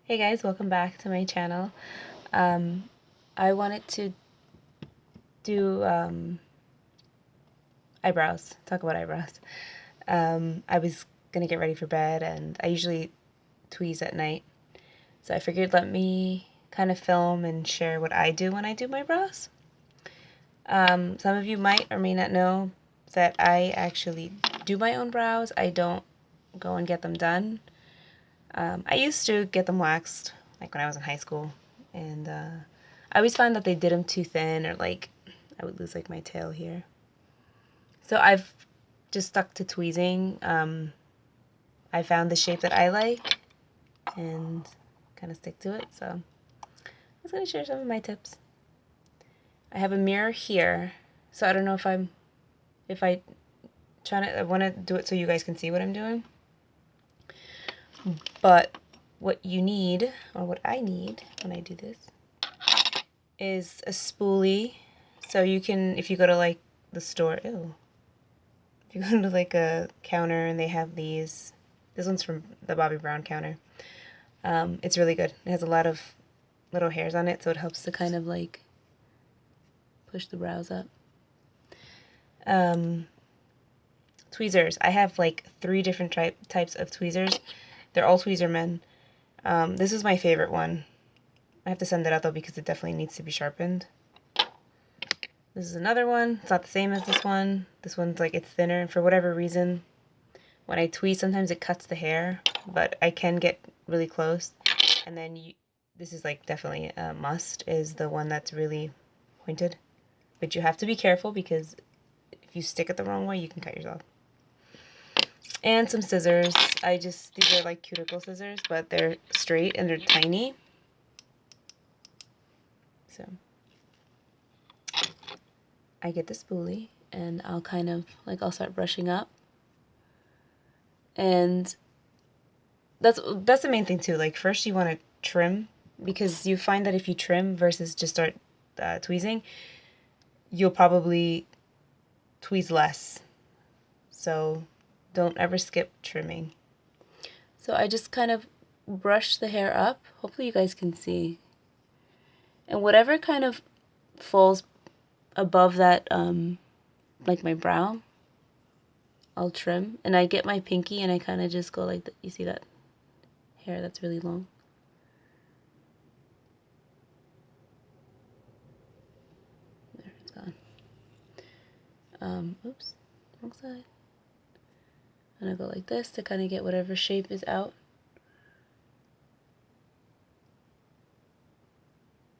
Hey guys, welcome back to my channel. I wanted to do eyebrows, talk about eyebrows. I was gonna get ready for bed and I usually tweeze at night. So I figured let me kind of film and share what I do when I do my brows. Some of you might or may not know that I actually do my own brows. I don't go and get them done. I used to get them waxed, like when I was in high school, and I always find that they did them too thin, or like I would lose like my tail here. So I've just stuck to tweezing. I found the shape that I like and kind of stick to it. So I was gonna share some of my tips. I have a mirror here, so I don't know if I want to do it so you guys can see what I'm doing. But what you need, or what I need when I do this, is a spoolie. So you can, if you go to like the store, if you go to like a counter and they have these, this one's from the Bobbi Brown counter. It's really good. It has a lot of little hairs on it, so it helps to kind of like push the brows up. Tweezers. I have like 3 different types of tweezers. They're all Tweezerman. This is my favorite one. I have to send it out though because it definitely needs to be sharpened. This is another one. It's not the same as this one. This one's like, it's thinner. For whatever reason, when I tweeze, sometimes it cuts the hair, but I can get really close. And then this is like definitely a must, is the one that's really pointed. But you have to be careful because if you stick it the wrong way, you can cut yourself. And some scissors. These are like cuticle scissors, but they're straight and they're tiny. So I get the spoolie and I'll kind of like, I'll start brushing up. And that's the main thing too. Like first you want to trim, because you find that if you trim versus just start tweezing, you'll probably tweeze less. So don't ever skip trimming. So I just kind of brush the hair up. Hopefully you guys can see. And whatever kind of falls above that, like my brow, I'll trim. And I get my pinky and I kind of just go like that. You see that hair that's really long? There, it's gone. Oops, wrong side. And I go like this to kind of get whatever shape is out.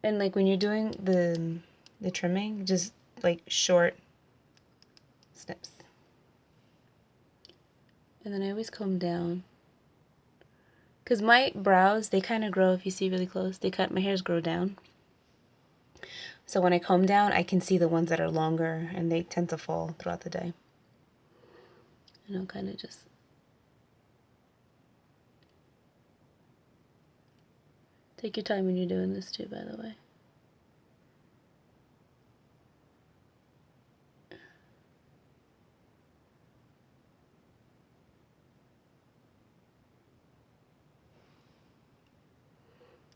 And like when you're doing the trimming, just like short snips. And then I always comb down. Because my brows, they kind of grow, if you see really close, my hairs grow down. So when I comb down, I can see the ones that are longer and they tend to fall throughout the day. And I'll kind of just take your time when you're doing this too, by the way.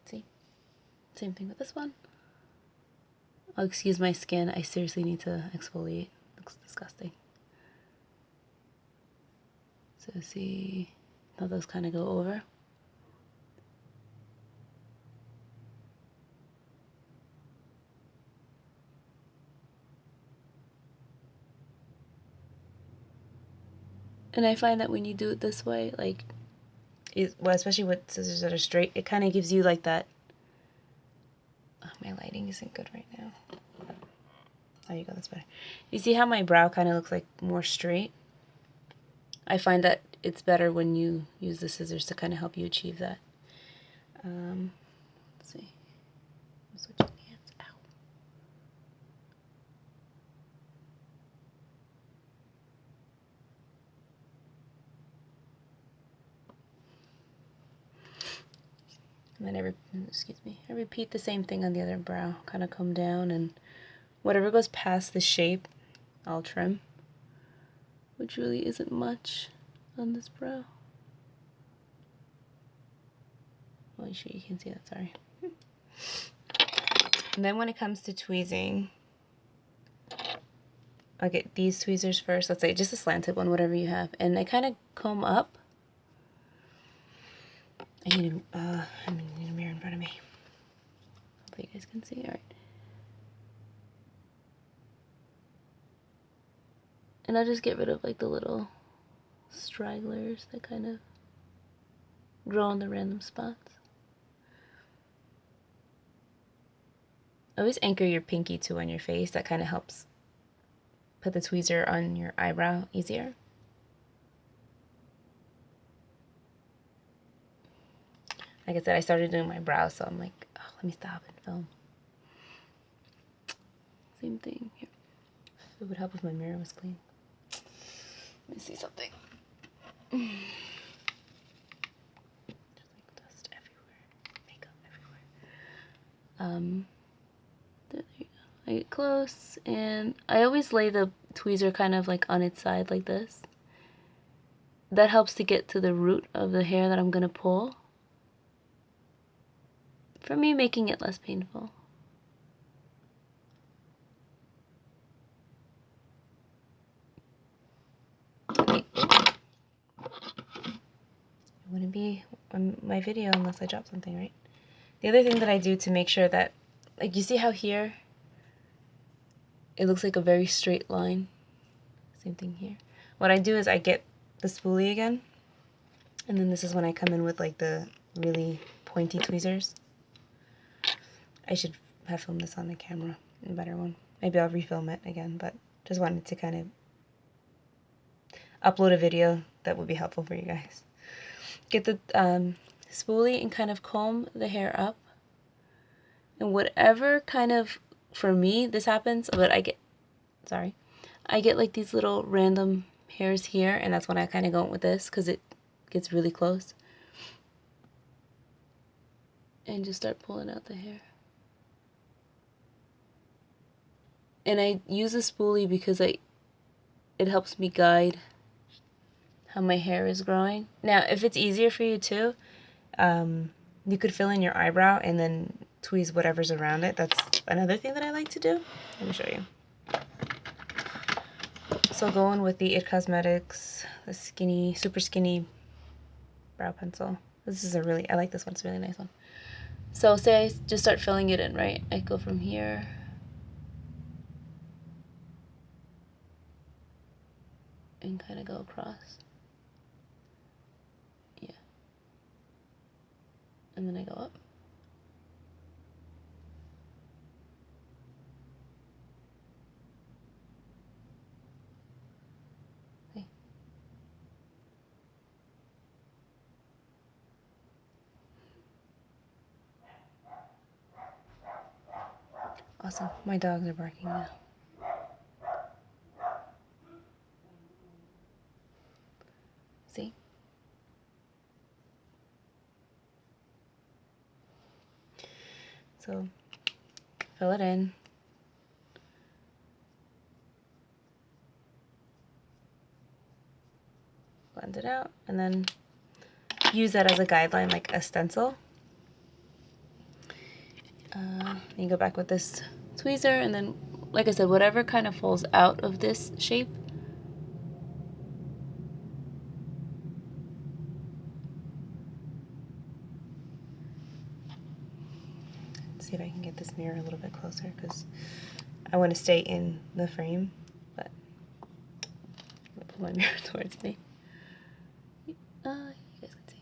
See? Same thing with this one. Oh, excuse my skin. I seriously need to exfoliate. Looks disgusting. So see how those kind of go over. And I find that when you do it this way, like, well, especially with scissors that are straight, it kind of gives you like that. Oh, my lighting isn't good right now. There you go, that's better. You see how my brow kind of looks like more straight? I find that it's better when you use the scissors to kind of help you achieve that. Let's see. I'm switching hands. Ow. And then I repeat the same thing on the other brow. Kind of come down, and whatever goes past the shape, I'll trim. Which really isn't much on this brow. Well, make sure you can see that, sorry. And then when it comes to tweezing, I'll get these tweezers first. Let's say just a slanted one, whatever you have. And I kind of comb up. I need a mirror in front of me. Hopefully you guys can see. All right. And I'll just get rid of like the little stragglers that kind of grow in the random spots. Always anchor your pinky too on your face. That kind of helps put the tweezer on your eyebrow easier. Like I said, I started doing my brows, so I'm like, oh, let me stop and film. Same thing here. It would help if my mirror was clean. Let me see something. Just like dust everywhere, makeup everywhere. There you go. I get close, and I always lay the tweezer kind of like on its side like this. That helps to get to the root of the hair that I'm gonna pull. For me, making it less painful. It wouldn't be on my video unless I drop something, right? The other thing that I do to make sure that, like, you see how here it looks like a very straight line? Same thing here. What I do is I get the spoolie again, and then this is when I come in with like the really pointy tweezers. I should have filmed this on the camera, a better one. Maybe I'll refilm it again, but just wanted to kind of upload a video that would be helpful for you guys. Get the spoolie and kind of comb the hair up. And whatever kind of, for me, this happens, but I get like these little random hairs here, and that's when I kind of go with this because it gets really close. And just start pulling out the hair. And I use a spoolie because it helps me guide how my hair is growing. Now, if it's easier for you too, you could fill in your eyebrow and then tweeze whatever's around it. That's another thing that I like to do. Let me show you. So going with the It Cosmetics, the skinny, super skinny brow pencil. This is I like this one, it's a really nice one. So say I just start filling it in, right? I go from here. And kind of go across. Yeah. And then I go up. Okay. Awesome. My dogs are barking now. See? So, fill it in. Blend it out, and then use that as a guideline, like a stencil. You go back with this tweezer, and then, like I said, whatever kind of falls out of this shape, see if I can get this mirror a little bit closer because I want to stay in the frame, but I'm gonna pull my mirror towards me. You guys can see.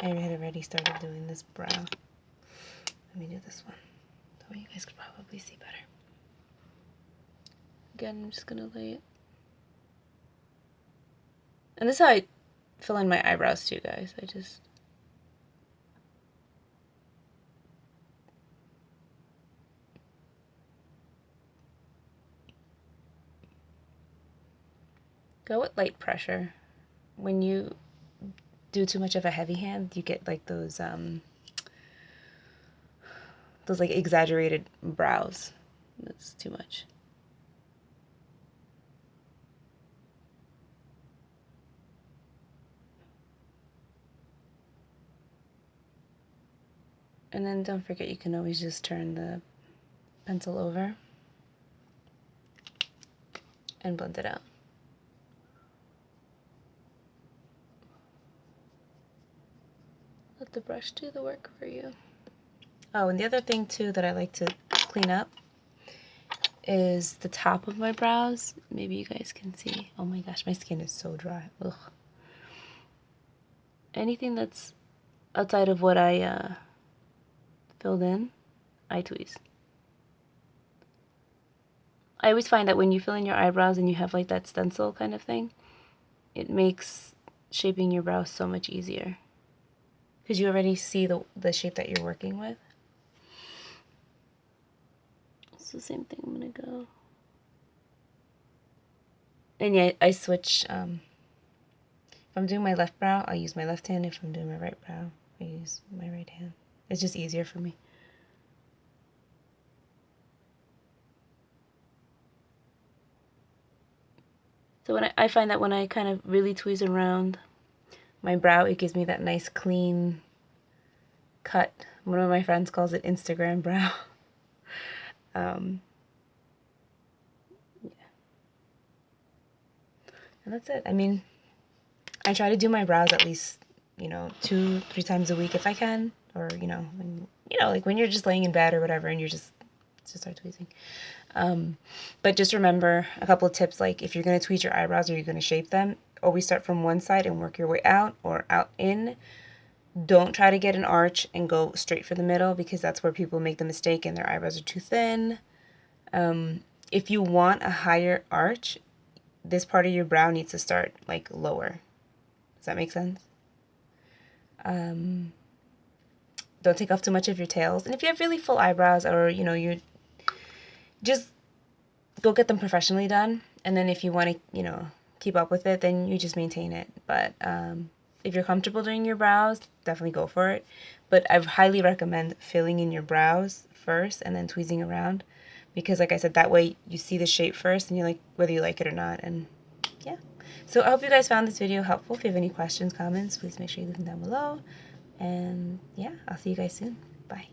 I had already started doing this brow. Let me do this one. That way you guys could probably see better. Again, I'm just gonna lay it. And this is how I fill in my eyebrows too, guys. I just... go with light pressure. When you do too much of a heavy hand, you get like those like exaggerated brows. That's too much. And then don't forget, you can always just turn the pencil over and blend it out. Let the brush do the work for you. Oh, and the other thing too that I like to clean up is the top of my brows. Maybe you guys can see. Oh my gosh, my skin is so dry. Ugh. Anything that's outside of what I filled in, I tweeze. I always find that when you fill in your eyebrows and you have like that stencil kind of thing, it makes shaping your brows so much easier. Because you already see the shape that you're working with. It's the same thing. I'm going to go. And yeah, I switch. If I'm doing my left brow, I use my left hand. If I'm doing my right brow, I use my right hand. It's just easier for me. So when I find that when I kind of really tweeze around my brow, it gives me that nice clean cut. One of my friends calls it Instagram brow. Yeah. And that's it. I mean, I try to do my brows at least, 2-3 times a week if I can, or like when you're just laying in bed or whatever and you're just start tweezing. But just remember a couple of tips, like if you're going to tweeze your eyebrows or you're going to shape them, always start from one side and work your way out or out in. Don't try to get an arch and go straight for the middle, because that's where people make the mistake and their eyebrows are too thin. If you want a higher arch, this part of your brow needs to start like lower. Does that make sense? Don't take off too much of your tails. And if you have really full eyebrows, or you just go get them professionally done. And then if you want to, keep up with it, then you just maintain it. But if you're comfortable doing your brows, definitely go for it. But I highly recommend filling in your brows first and then tweezing around, because like I said, that way you see the shape first and you like whether you like it or not. And yeah. So I hope you guys found this video helpful. If you have any questions, comments, please make sure you leave them down below. And yeah, I'll see you guys soon. Bye.